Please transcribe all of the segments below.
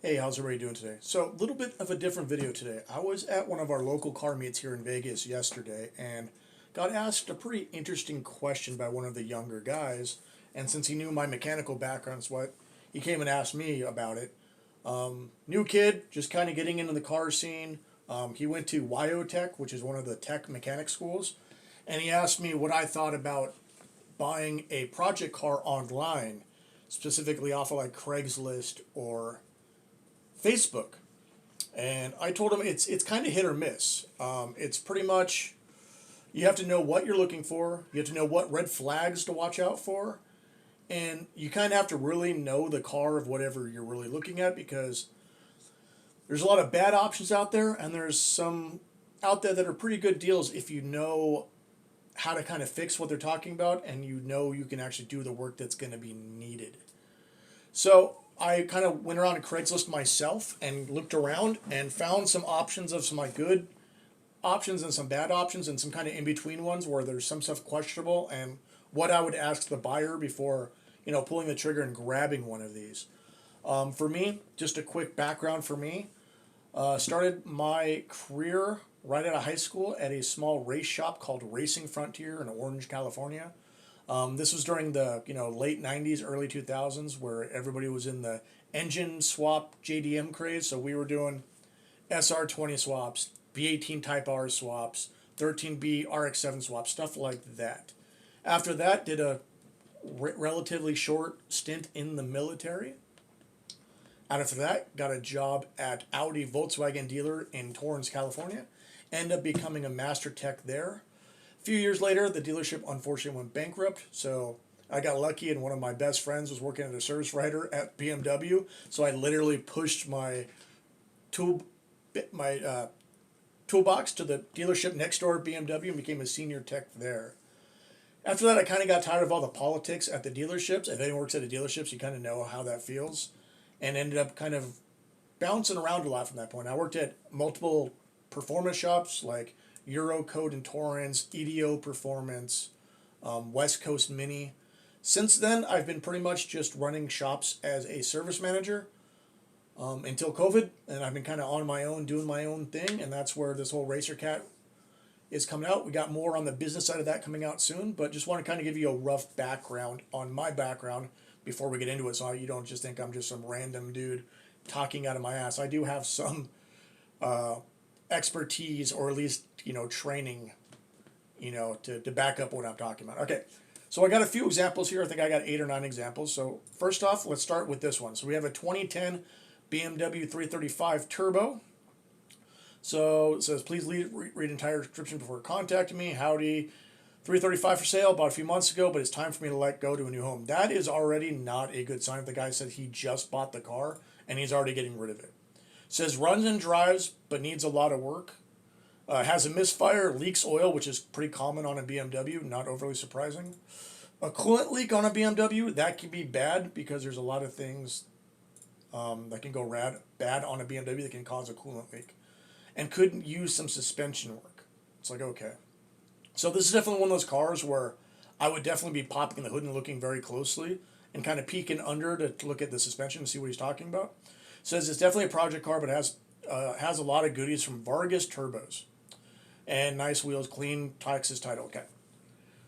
Hey, how's everybody doing today? So, a little bit of a different video today. I was at one of our local car meets here in Vegas yesterday and got asked a pretty interesting question by one of the younger guys. And since he knew my mechanical background, what he came and asked me about it. New kid, just kind of getting into the car scene. He went to Tech, which is one of the tech mechanic schools, and he asked me what I thought about buying a project car online, specifically off of like Craigslist or Facebook. And I told him it's kind of hit or miss. It's pretty much you have to know what you're looking for. You have to know what red flags to watch out for, and you kind of have to really know the car of whatever you're really looking at because there's a lot of bad options out there, and there's some out there that are pretty good deals if you know how to kind of fix what they're talking about and you know you can actually do the work that's going to be needed. So I kind of went around to Craigslist myself and looked around and found some options of some like good options and some bad options and some kind of in between ones where there's some stuff questionable and what I would ask the buyer before pulling the trigger and grabbing one of these. For me, just a quick background for me. Started my career right out of high school at a small race shop called Racing Frontier in Orange, California. This was during the late '90s, early 2000s, where everybody was in the engine swap JDM craze. So we were doing SR20 swaps, B18 Type R swaps, 13B RX7 swaps, stuff like that. After that, did a relatively short stint in the military. After that, got a job at Audi Volkswagen dealer in Torrance, California. Ended up becoming a master tech there. A few years later, the dealership unfortunately went bankrupt, so I got lucky and one of my best friends was working as a service writer at BMW, so I literally pushed my tool, my toolbox to the dealership next door at BMW and became a senior tech there. After that, I kind of got tired of all the politics at the dealerships. If anyone works at the dealerships, you kind of know how that feels, and ended up kind of bouncing around a lot from that point. I worked at multiple performance shops like Eurocode and Torrance, EDO Performance, West Coast Mini. Since then, I've been pretty much just running shops as a service manager until COVID, and I've been kind of on my own, doing my own thing, and that's where this whole Racer Cat is coming out. We got more on the business side of that coming out soon, but just want to kind of give you a rough background on my background before we get into it, so you don't just think I'm just some random dude talking out of my ass. I do have some expertise, or at least training, to back up what I'm talking about. Okay, so I got a few examples here. I think I got 8 or 9 examples. So first off, let's start with this one. So we have a 2010 BMW 335 Turbo. So it says, please read entire description before contacting me. Howdy, 335 for sale, bought a few months ago, but it's time for me to let go to a new home. That is already not a good sign. The guy said he just bought the car and he's already getting rid of it. Says runs and drives, but needs a lot of work. Has a misfire, leaks oil, which is pretty common on a BMW, not overly surprising. A coolant leak on a BMW, that can be bad because there's a lot of things that can go bad on a BMW that can cause a coolant leak. And could use some suspension work. It's like, okay. So this is definitely one of those cars where I would definitely be popping the hood and looking very closely and kind of peeking under to look at the suspension and see what he's talking about. Says it's definitely a project car, but has a lot of goodies from Vargas turbos. And nice wheels, clean Texas title. Okay.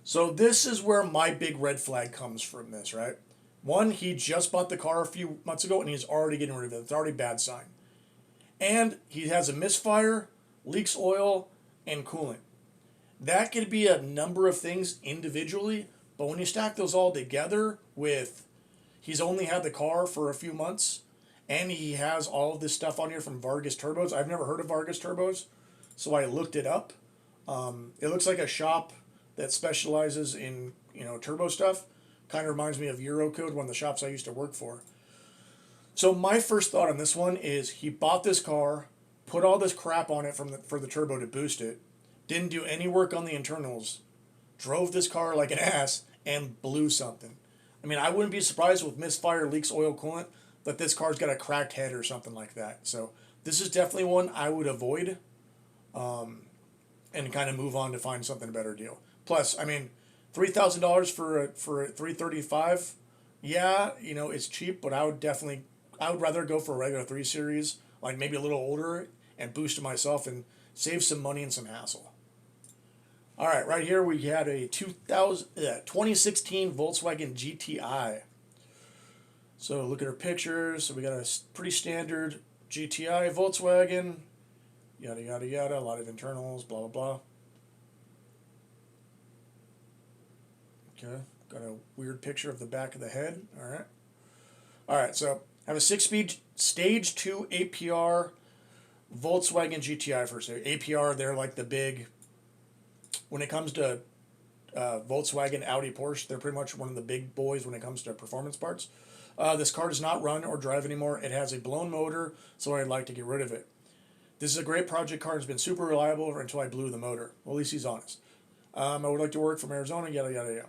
So this is where my big red flag comes from this, right? One, he just bought the car a few months ago and he's already getting rid of it. It's already a bad sign. And he has a misfire, leaks oil, and coolant. That could be a number of things individually, but when you stack those all together with he's only had the car for a few months, and he has all of this stuff on here from Vargas Turbos. I've never heard of Vargas Turbos, so I looked it up. It looks like a shop that specializes in turbo stuff. Kind of reminds me of Eurocode, one of the shops I used to work for. So my first thought on this one is he bought this car, put all this crap on it for the turbo to boost it, didn't do any work on the internals, drove this car like an ass, and blew something. I mean, I wouldn't be surprised with misfire, leaks oil, coolant, that this car's got a cracked head or something like that. So this is definitely one I would avoid and kind of move on to find something better deal. Plus, I mean, $3,000 for a 335, yeah, it's cheap, but I would definitely I would rather go for a regular 3 Series, like maybe a little older, and boost it myself and save some money and some hassle. All right, right here we had a 2016 Volkswagen GTI. So look at our pictures. So we got a pretty standard GTI Volkswagen, yada yada yada, a lot of internals, blah blah blah. Okay, got a weird picture of the back of the head. All right. So I have a 6-speed Stage 2 APR Volkswagen GTI first. APR, they're like the big. When it comes to Volkswagen, Audi, Porsche, they're pretty much one of the big boys when it comes to performance parts. This car does not run or drive anymore. It has a blown motor, so I'd like to get rid of it. This is a great project car. It's been super reliable until I blew the motor. Well, at least he's honest. I would like to work from Arizona, yada, yada, yada.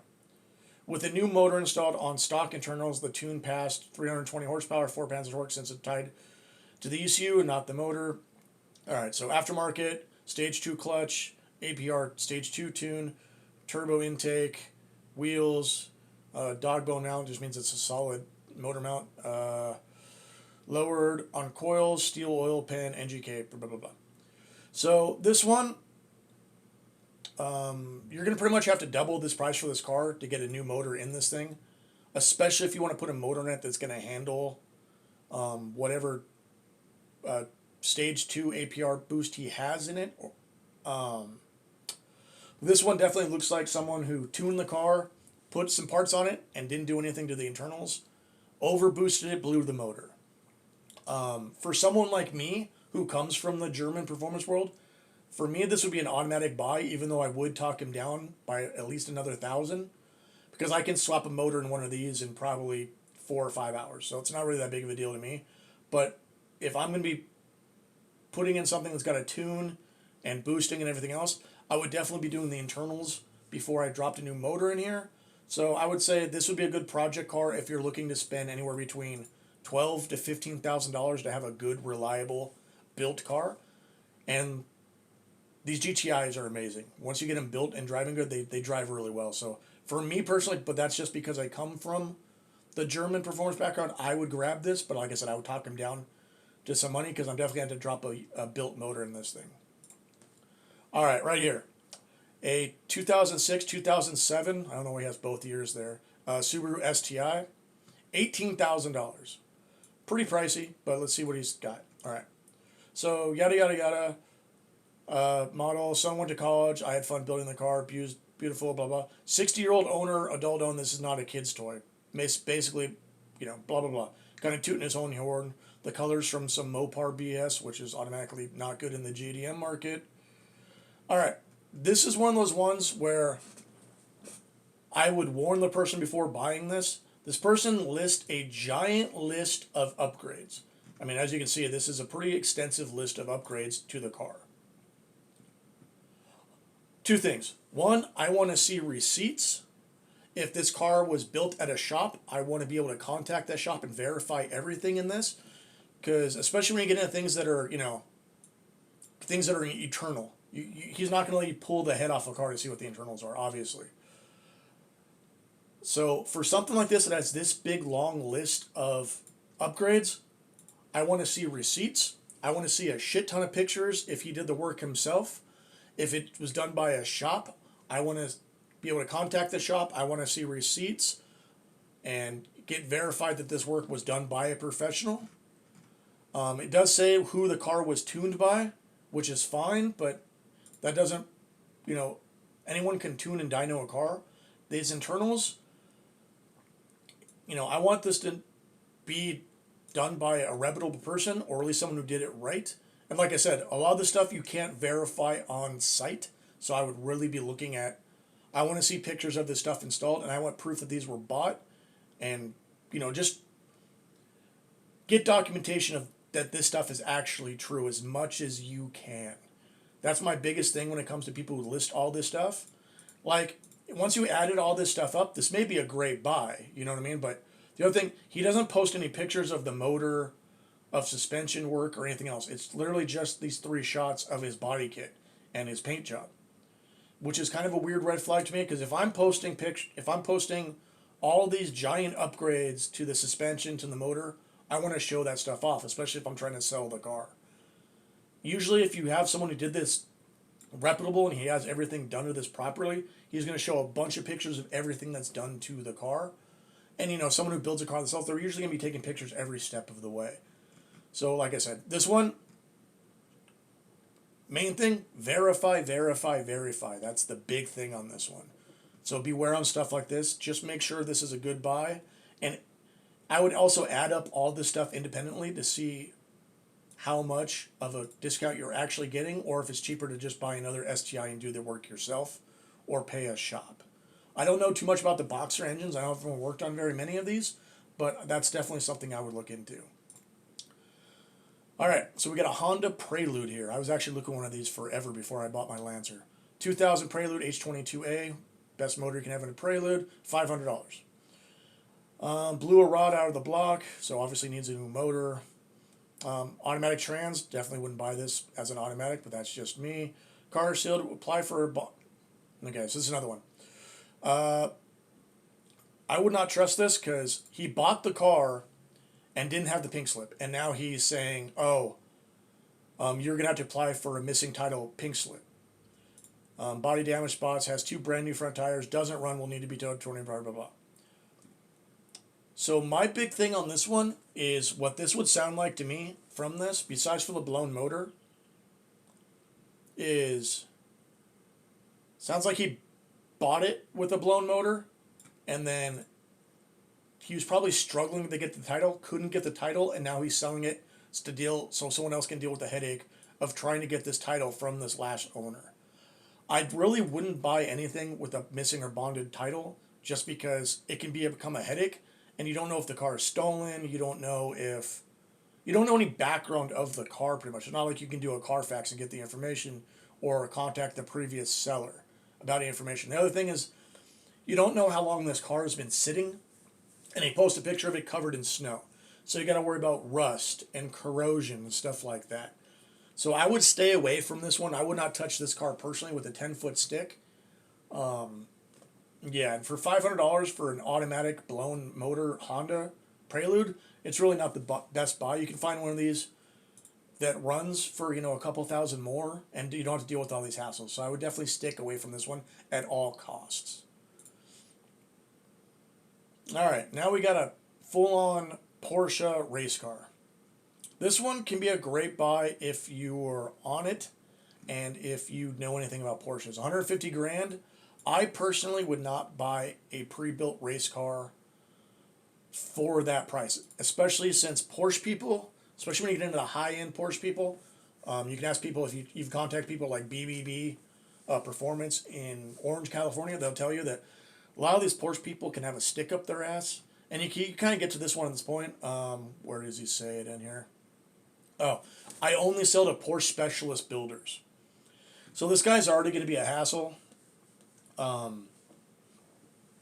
With a new motor installed on stock internals, the tune passed 320 horsepower, 4 pounds of torque since it's tied to the ECU and not the motor. All right, so aftermarket, Stage 2 clutch, APR Stage 2 tune, turbo intake, wheels, dog bone mount, just means it's a solid motor mount, lowered on coils, steel oil pan, NGK, blah, blah, blah. So this one, you're going to pretty much have to double this price for this car to get a new motor in this thing, especially if you want to put a motor in it that's going to handle whatever Stage 2 APR boost he has in it. This one definitely looks like someone who tuned the car, put some parts on it, and didn't do anything to the internals, over boosted it, blew the motor. For someone like me, who comes from the German performance world, for me this would be an automatic buy, even though I would talk him down by at least another 1,000, because I can swap a motor in one of these in probably 4 or 5 hours, so it's not really that big of a deal to me. But if I'm going to be putting in something that's got a tune and boosting and everything else, I would definitely be doing the internals before I dropped a new motor in here. So I would say this would be a good project car if you're looking to spend anywhere between $12,000 to $15,000 to have a good, reliable built car. And these GTIs are amazing. Once you get them built and driving good, they drive really well. So for me personally, but that's just because I come from the German performance background, I would grab this. But like I said, I would talk him down to some money because I'm definitely going to drop a built motor in this thing. All right here. A 2006, 2007, I don't know why he has both years there, Subaru STI, $18,000. Pretty pricey, but let's see what he's got. All right. So, yada, yada, yada. Model, son went to college. I had fun building the car. Beautiful, blah, blah. 60-year-old owner, adult owned. This is not a kid's toy. Basically, blah, blah, blah. Kind of tooting his own horn. The color's from some Mopar BS, which is automatically not good in the GDM market. All right. This is one of those ones where I would warn the person before buying this. This person lists a giant list of upgrades. I mean, as you can see, this is a pretty extensive list of upgrades to the car. 2 things. 1, I want to see receipts. If this car was built at a shop, I want to be able to contact that shop and verify everything in this. Because especially when you get into things that are, things that are eternal. He's not going to let you pull the head off a car to see what the internals are, obviously. So for something like this that has this big, long list of upgrades, I want to see receipts. I want to see a shit ton of pictures if he did the work himself. If it was done by a shop, I want to be able to contact the shop. I want to see receipts and get verified that this work was done by a professional. It does say who the car was tuned by, which is fine, but that doesn't, anyone can tune and dyno a car. These internals, I want this to be done by a reputable person, or at least someone who did it right. And like I said, a lot of the stuff you can't verify on site, so I would really be looking at, I want to see pictures of this stuff installed, and I want proof that these were bought, and, just get documentation of that this stuff is actually true as much as you can. That's my biggest thing when it comes to people who list all this stuff. Like, once you added all this stuff up, this may be a great buy, you know what I mean? But the other thing, he doesn't post any pictures of the motor, of suspension work, or anything else. It's literally just these 3 shots of his body kit and his paint job, which is kind of a weird red flag to me, because if I'm posting all these giant upgrades to the suspension, to the motor, I want to show that stuff off, especially if I'm trying to sell the car. Usually, if you have someone who did this reputable and he has everything done to this properly, he's going to show a bunch of pictures of everything that's done to the car. And someone who builds a car themselves, they're usually going to be taking pictures every step of the way. So, like I said, this one, main thing, verify, verify, verify. That's the big thing on this one. So beware on stuff like this. Just make sure this is a good buy. And I would also add up all this stuff independently to see how much of a discount you're actually getting, or if it's cheaper to just buy another STI and do the work yourself, or pay a shop. I don't know too much about the Boxer engines. I haven't worked on very many of these, but that's definitely something I would look into. All right, so we got a Honda Prelude here. I was actually looking at one of these forever before I bought my Lancer. 2000 Prelude H22A, best motor you can have in a Prelude, $500. Blew a rod out of the block, so obviously needs a new motor. Automatic trans, definitely wouldn't buy this as an automatic, but that's just me. Car sealed, apply for a okay, so this is another one. I would not trust this because he bought the car and didn't have the pink slip, and now he's saying, you're going to have to apply for a missing title pink slip. Body damage spots, has 2 brand new front tires, doesn't run, will need to be towed, blah, blah, blah. So my big thing on this one is what this would sound like to me from this, besides for the blown motor, sounds like he bought it with a blown motor, and then he was probably struggling to get the title, couldn't get the title, and now he's selling it to deal so someone else can deal with the headache of trying to get this title from this last owner. I really wouldn't buy anything with a missing or bonded title just because it can become a headache, and you don't know if the car is stolen, you don't know any background of the car pretty much. It's not like you can do a Carfax and get the information or contact the previous seller about the information. The other thing is you don't know how long this car has been sitting, and they post a picture of it covered in snow. So you got to worry about rust and corrosion and stuff like that. So I would stay away from this one. I would not touch this car personally with a 10-foot stick. Yeah, and for $500 for an automatic blown motor Honda Prelude, it's really not the best buy. You can find one of these that runs for a couple thousand more, and you don't have to deal with all these hassles. So I would definitely stick away from this one at all costs. All right, now we got a full-on Porsche race car. This one can be a great buy if you're on it and if you know anything about Porsches. 150 grand. I personally would not buy a pre-built race car for that price, especially since Porsche people, especially when you get into the high-end Porsche people, you can ask people if you've contacted people like BBB Performance in Orange, California, they'll tell you that a lot of these Porsche people can have a stick up their ass. And you kind of get to this one at this point. Where does he say it in here? Oh, I only sell to Porsche specialist builders. So this guy's already going to be a hassle.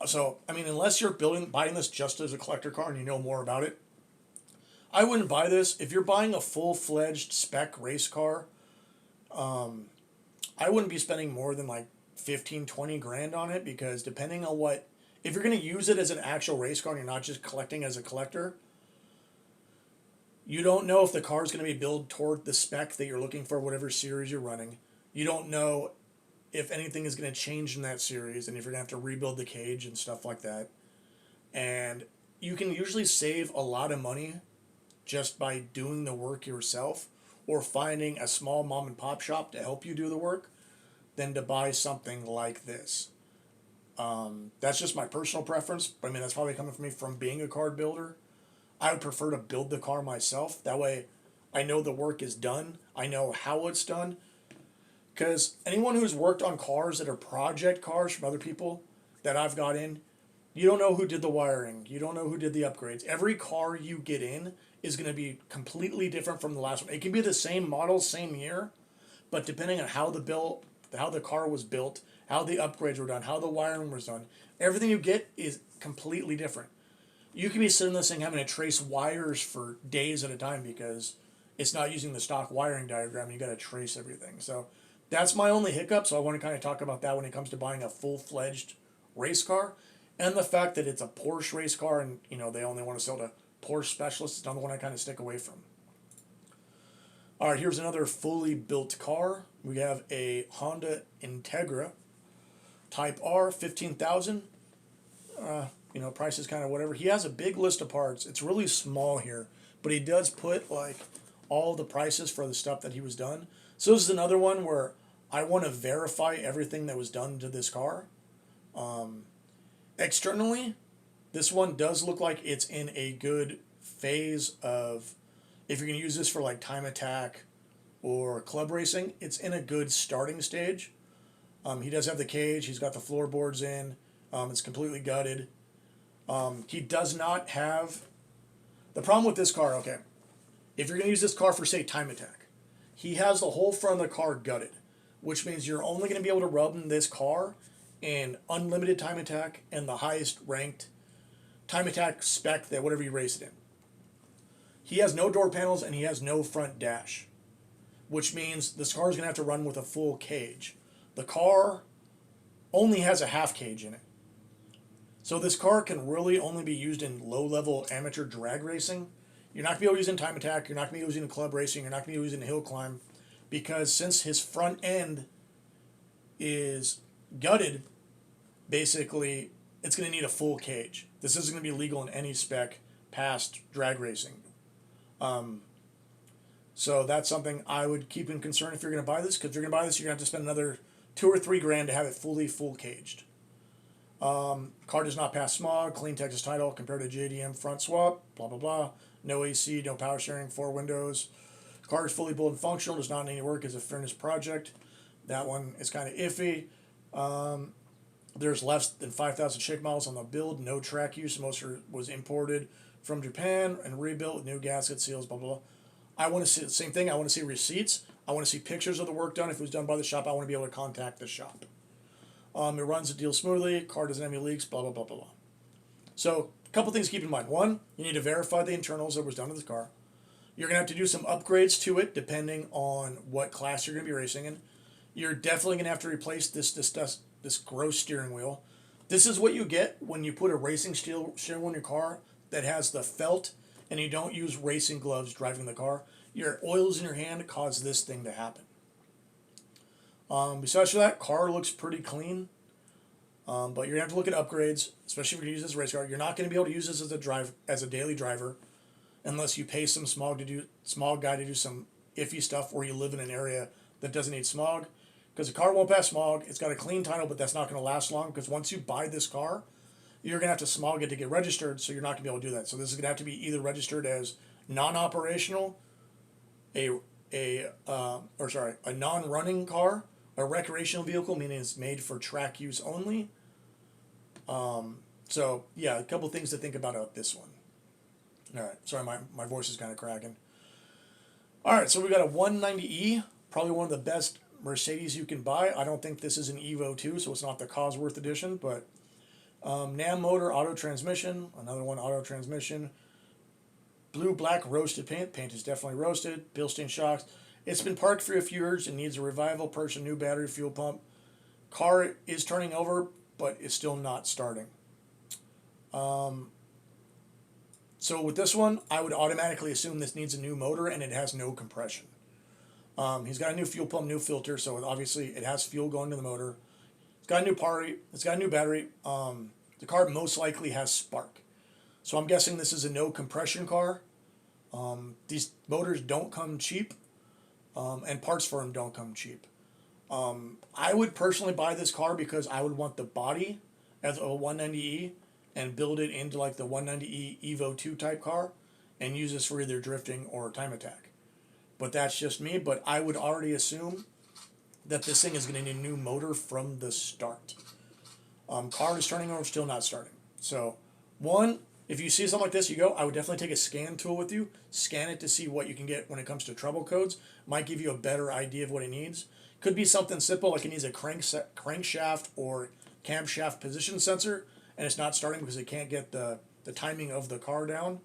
So, I mean, unless you're buying this just as a collector car and you know more about it, I wouldn't buy this. If you're buying a full-fledged spec race car, I wouldn't be spending more than like 15, 20 grand on it, because depending on if you're going to use it as an actual race car and you're not just collecting as a collector, you don't know if the car is going to be built toward the spec that you're looking for, whatever series you're running. You don't know if anything is going to change in that series and if you're going to have to rebuild the cage and stuff like that. And you can usually save a lot of money just by doing the work yourself or finding a small mom and pop shop to help you do the work than to buy something like this. That's just my personal preference. I mean, that's probably coming from me from being a car builder. I would prefer to build the car myself. That way I know the work is done. I know how it's done. Because anyone who's worked on cars that are project cars from other people that I've got in, you don't know who did the wiring. You don't know who did the upgrades. Every car you get in is going to be completely different from the last one. It can be the same model, same year, but depending on how the car was built, how the upgrades were done, how the wiring was done, everything you get is completely different. You can be sitting in this thing having to trace wires for days at a time because it's not using the stock wiring diagram. You got to trace everything. So that's my only hiccup. So I want to kind of talk about that when it comes to buying a full-fledged race car, and the fact that it's a Porsche race car, and they only want to sell to Porsche specialist. It's another one I kind of stick away from. All right, here's another fully built car. We have a Honda Integra Type R, 15,000. Price is kind of whatever. He has a big list of parts. It's really small here, but he does put like all the prices for the stuff that he was done. So this is another one where I want to verify everything that was done to this car. Externally, this one does look like it's in a good phase of, if you're going to use this for like time attack or club racing, it's in a good starting stage. He does have the cage. He's got the floorboards in. It's completely gutted. He does not have... The problem with this car, okay, if you're going to use this car for, say, time attack, he has the whole front of the car gutted, which means you're only going to be able to rub in this car in unlimited time attack and the highest ranked time attack spec that whatever you race it in. He has no door panels and he has no front dash, which means this car is going to have to run with a full cage. The car only has a half cage in it. So this car can really only be used in low-level amateur drag racing. You're not going to be able to use it in time attack. You're not going to be able to use it in club racing. You're not going to be able to use it in hill climb. Because since his front end is gutted, basically, it's going to need a full cage. This isn't going to be legal in any spec past drag racing. So that's something I would keep in concern if you're going to buy this. Because if you're going to buy this, you're going to have to spend another $2 or $3 grand to have it full caged. Car does not pass smog, clean Texas title compared to JDM front swap, blah, blah, blah. No AC, no power steering, 4 windows. Car is fully built and functional, does not need any work as a finished project. That one is kind of iffy. There's less than 5,000 shake miles on the build, no track use. Most was imported from Japan and rebuilt with new gasket seals, blah, blah, blah. I want to see the same thing. I want to see receipts. I want to see pictures of the work done. If it was done by the shop, I want to be able to contact the shop. It runs the deal smoothly. Car doesn't have any leaks, blah, blah, blah, blah, blah. So a couple things to keep in mind. One, you need to verify the internals that was done to the car. You're going to have to do some upgrades to it depending on what class you're going to be racing in. You're definitely going to have to replace this gross steering wheel. This is what you get when you put a racing steering wheel in your car that has the felt and you don't use racing gloves driving the car. Your oils in your hand cause this thing to happen. Besides that, car looks pretty clean. But you're going to have to look at upgrades, especially if you're going to use this race car. You're not going to be able to use this as a daily driver unless you pay some smog guy to do some iffy stuff or you live in an area that doesn't need smog. Because the car won't pass smog. It's got a clean title, but that's not going to last long because once you buy this car, you're going to have to smog it to get registered, so you're not going to be able to do that. So this is going to have to be either registered as non-operational, a non-running car, a recreational vehicle, meaning it's made for track use only. So, yeah, a couple things to think about this one. All right, sorry, my voice is kind of cracking. All right, so we got a 190E, probably one of the best Mercedes you can buy. I don't think this is an Evo 2, so it's not the Cosworth edition, but NAM motor, auto transmission, another one auto transmission. Blue-black roasted paint. Paint is definitely roasted. Bilstein shocks. It's been parked for a few years and needs a revival. Purchase a new battery, fuel pump. Car is turning over, but it's still not starting. So with this one, I would automatically assume this needs a new motor and it has no compression. He's got a new fuel pump, new filter, so obviously it has fuel going to the motor. It's got a new it's got a new battery. The car most likely has spark. So I'm guessing this is a no compression car. These motors don't come cheap. And parts for them don't come cheap. I would personally buy this car because I would want the body as a 190E and build it into like the 190E Evo 2 type car and use this for either drifting or time attack. But that's just me. But I would already assume that this thing is going to need a new motor from the start. Car is turning over, still not starting. So, one, if you see something like this, I would definitely take a scan tool with you. Scan it to see what you can get when it comes to trouble codes. Might give you a better idea of what it needs. Could be something simple like it needs a crankshaft or camshaft position sensor, and it's not starting because it can't get the timing of the car down.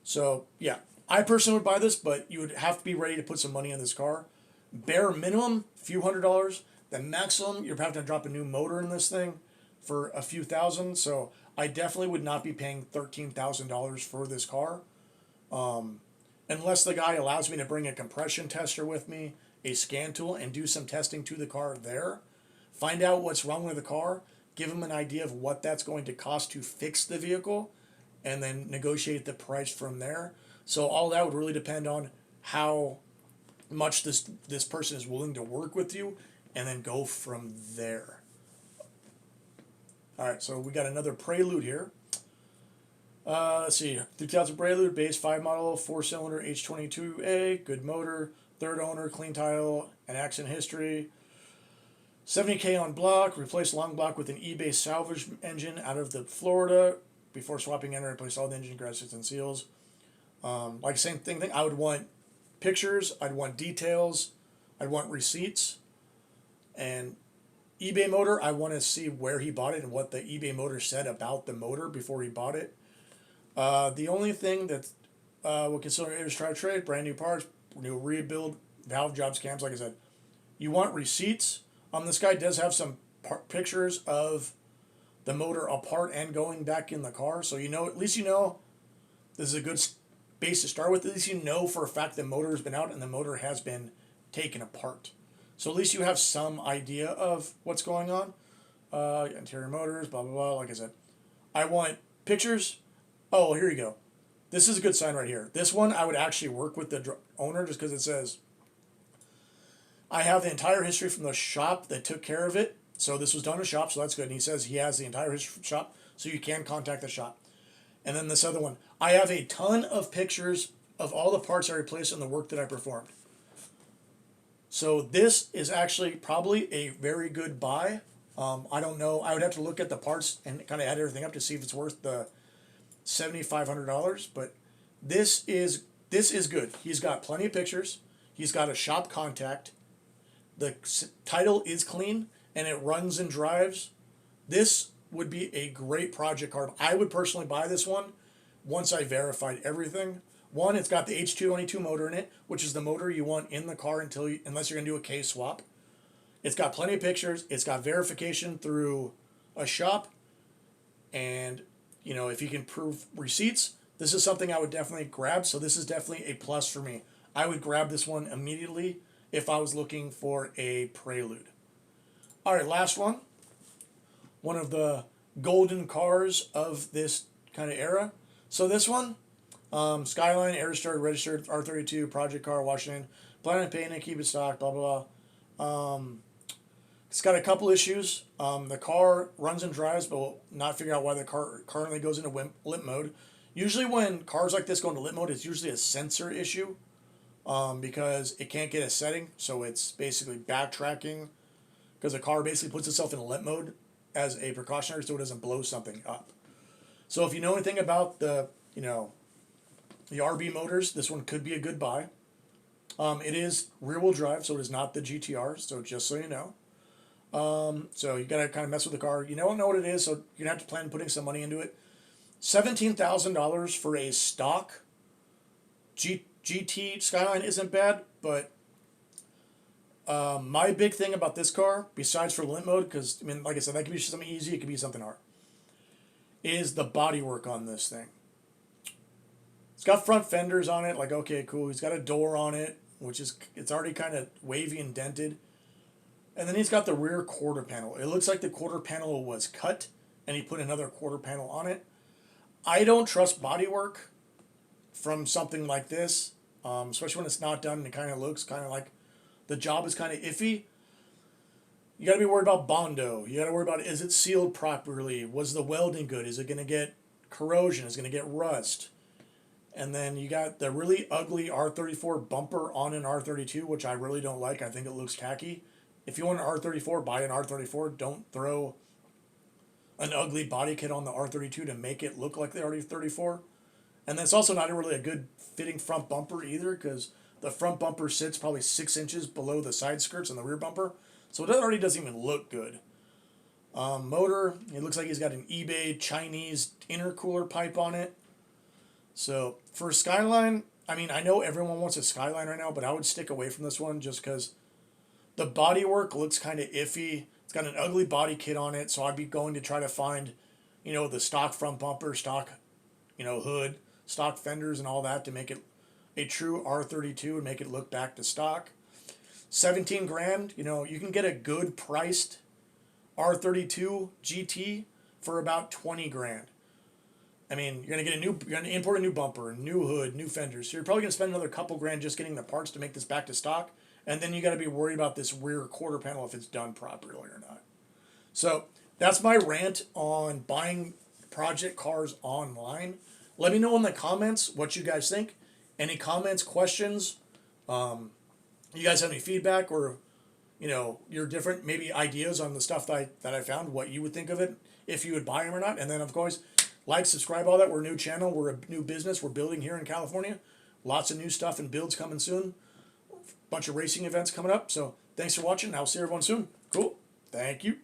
So, yeah, I personally would buy this, but you would have to be ready to put some money in this car. Bare minimum, a few $100. The maximum, you're probably going to drop a new motor in this thing, for a few thousand. So I definitely would not be paying $13,000 for this car. Unless the guy allows me to bring a compression tester with me, a scan tool, and do some testing to the car there. Find out what's wrong with the car, give him an idea of what that's going to cost to fix the vehicle, and then negotiate the price from there. So all that would really depend on how much this person is willing to work with you, and then go from there. All right, so we got another Prelude here. Let's see, 2000 Prelude, base 5 model, 4-cylinder H22A, good motor, third owner, clean title, and accident history. 70K on block, replaced long block with an eBay salvage engine out of the Florida. Before swapping in, replaced all the engine gaskets and seals. Like same thing, I would want pictures, I'd want details, I'd want receipts, and eBay motor, I want to see where he bought it and what the eBay motor said about the motor before he bought it. The only thing that we'll consider is try to trade, brand new parts, new rebuild, valve jobs, cams, like I said. You want receipts. This guy does have some pictures of the motor apart and going back in the car. So you know, at least you know this is a good base to start with. At least you know for a fact the motor has been out and the motor has been taken apart. So at least you have some idea of what's going on. Interior motors, blah, blah, blah. Like I said, I want pictures. Oh, here you go. This is a good sign right here. This one, I would actually work with the owner just because it says, I have the entire history from the shop that took care of it. So this was done in a shop, so that's good. And he says he has the entire history from the shop, so you can contact the shop. And then this other one, I have a ton of pictures of all the parts I replaced and the work that I performed. So this is actually probably a very good buy. I don't know. I would have to look at the parts and kind of add everything up to see if it's worth the $7,500. But this is good. He's got plenty of pictures. He's got a shop contact. The title is clean and it runs and drives. This would be a great project car. I would personally buy this one once I verified everything. One, it's got the H222 motor in it, which is the motor you want in the car unless you're going to do a case swap. It's got plenty of pictures. It's got verification through a shop. And, you know, if you can prove receipts, this is something I would definitely grab. So this is definitely a plus for me. I would grab this one immediately if I was looking for a Prelude. All right, last one. One of the golden cars of this kind of era. So this one, Skyline, air restored, registered, R32, project car, Washington, plan on paying it, keep it stock, blah, blah, blah. It's got a couple issues. The car runs and drives, but we'll not figure out why the car currently goes into limp mode. Usually when cars like this go into limp mode, it's usually a sensor issue because it can't get a setting, so it's basically backtracking because the car basically puts itself in limp mode as a precautionary so it doesn't blow something up. So if you know anything about the RB motors, this one could be a good buy. It is rear-wheel drive, so it is not the GTR, so just so you know. So you got to kind of mess with the car. You don't know what it is, so you're going to have to plan putting some money into it. $17,000 for a stock GT Skyline isn't bad, but my big thing about this car, besides for limp mode, because, I mean, like I said, that could be something easy, it could be something hard, is the bodywork on this thing. It's got front fenders on it, like, okay, cool. He's got a door on it, it's already kind of wavy and dented. And then he's got the rear quarter panel. It looks like the quarter panel was cut, and he put another quarter panel on it. I don't trust bodywork from something like this, especially when it's not done and it kind of looks kind of like the job is kind of iffy. You got to be worried about Bondo. You got to worry about, is it sealed properly? Was the welding good? Is it going to get corrosion? Is it going to get rust? And then you got the really ugly R34 bumper on an R32, which I really don't like. I think it looks tacky. If you want an R34, buy an R34. Don't throw an ugly body kit on the R32 to make it look like the R34. And that's also not really a good fitting front bumper either, because the front bumper sits probably 6 inches below the side skirts on the rear bumper. So it already doesn't even look good. Motor, it looks like he's got an eBay Chinese intercooler pipe on it. So for Skyline, I mean, I know everyone wants a Skyline right now, but I would stick away from this one just because the bodywork looks kind of iffy. It's got an ugly body kit on it, so I'd be going to try to find, the stock front bumper, stock, hood, stock fenders and all that to make it a true R32 and make it look back to stock. 17 grand, you can get a good priced R32 GT for about 20 grand. I mean, you're going to import a new bumper, new hood, new fenders. So you're probably going to spend another couple grand just getting the parts to make this back to stock. And then you got to be worried about this rear quarter panel if it's done properly or not. So that's my rant on buying project cars online. Let me know in the comments what you guys think. Any comments, questions? You guys have any feedback or, your different maybe ideas on the stuff that I found, what you would think of it, if you would buy them or not. And then, of course, like, subscribe, all that. We're a new channel. We're a new business. We're building here in California. Lots of new stuff and builds coming soon. Bunch of racing events coming up. So thanks for watching. I'll see everyone soon. Cool. Thank you.